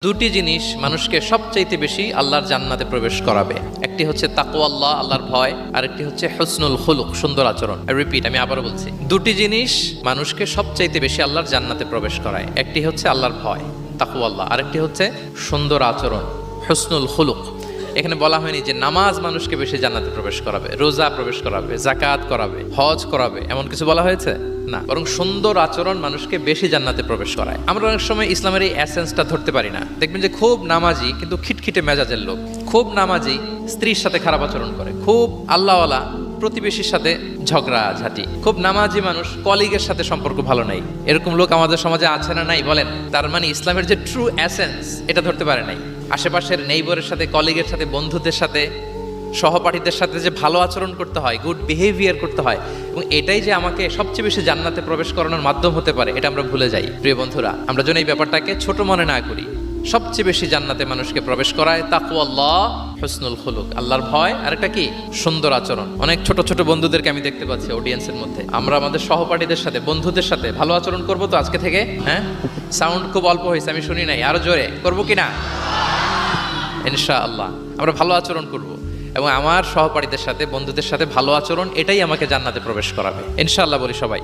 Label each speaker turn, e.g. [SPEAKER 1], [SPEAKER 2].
[SPEAKER 1] দুটি জিনিস মানুষকে সবচাইতে বেশি আল্লাহর জান্নাতে প্রবেশ করাবে। একটি হচ্ছে তাকওয়াল্লাহ, আল্লাহর ভয়, আর একটি হচ্ছে হুসনুল খুলুক, সুন্দর আচরণ। রিপিট, আমি আবারও বলছি, দুটি জিনিস মানুষকে সবচাইতে বেশি আল্লাহর জান্নাতে প্রবেশ করায়। একটি হচ্ছে আল্লাহর ভয়, তাকওয়াল্লাহ, আর একটি হচ্ছে সুন্দর আচরণ, হুসনুল খুলুক। এখানে বলা হয়নি যে নামাজ মানুষকে বেশি জান্নাতে প্রবেশ করাবে, রোজা প্রবেশ করাবে, যাকাত করাবে, হজ করাবে, এমন কিছু বলা হয়েছে না, বরং সুন্দর আচরণ মানুষকে বেশি জান্নাতে প্রবেশ করায়। আমরা অনেক সময় ইসলামের এই এসেন্সটা ধরতে পারি না। দেখবেন যে খুব নামাজি কিন্তু খিটখিটে মেজাজের লোক, খুব নামাজি স্ত্রীর সাথে খারাপ আচরণ করে, খুব আল্লাহওয়ালা প্রতিবেশীর সাথে ঝগড়া ঝাঁটি, খুব নামাজি মানুষ কলিগের সাথে সম্পর্ক ভালো নাই। এরকম লোক আমাদের সমাজে আছে না নাই বলেন? তার মানে ইসলামের যে ট্রু এসেন্স এটা ধরতে পারে নাই। আশেপাশের নেইবরের সাথে, কলিগের সাথে, বন্ধুদের সাথে, সহপাঠীদের সাথে যে ভালো আচরণ করতে হয়, গুড বিহেভিয়ার করতে হয়, এবং এটাই যে আমাকে সবচেয়ে বেশি জান্নাতে প্রবেশ করানোর মাধ্যম হতে পারে, এটা আমরা ভুলে যাই। প্রিয় বন্ধুরা, আমরা যেন এই ব্যাপারটাকে ছোট মনে না করি। সবচেয়ে বেশি জান্নাতে মানুষকে প্রবেশ করায় তাকওয়াল্লাহ, হুসনুল খুলুক, আল্লাহর ভয়, আর একটা কি সুন্দর আচরণ। অনেক ছোট ছোট বন্ধুদেরকে আমি দেখতে পাচ্ছি অডিয়েন্সের মধ্যে। আমরা আমাদের সহপাঠীদের সাথে, বন্ধুদের সাথে ভালো আচরণ করব তো আজকে থেকে? হ্যাঁ, সাউন্ড খুব অল্প হয়েছে, আমি শুনি নাই, আরো জোরে করবো কিনা? ইনশাআল্লাহ আমরা ভালো আচরণ করব, এবং আমার সহপাঠীদের সাথে, বন্ধুদের সাথে ভালো আচরণ, এটাই আমাকে জান্নাতে প্রবেশ করাবে ইনশাআল্লাহ। বলি সবাই।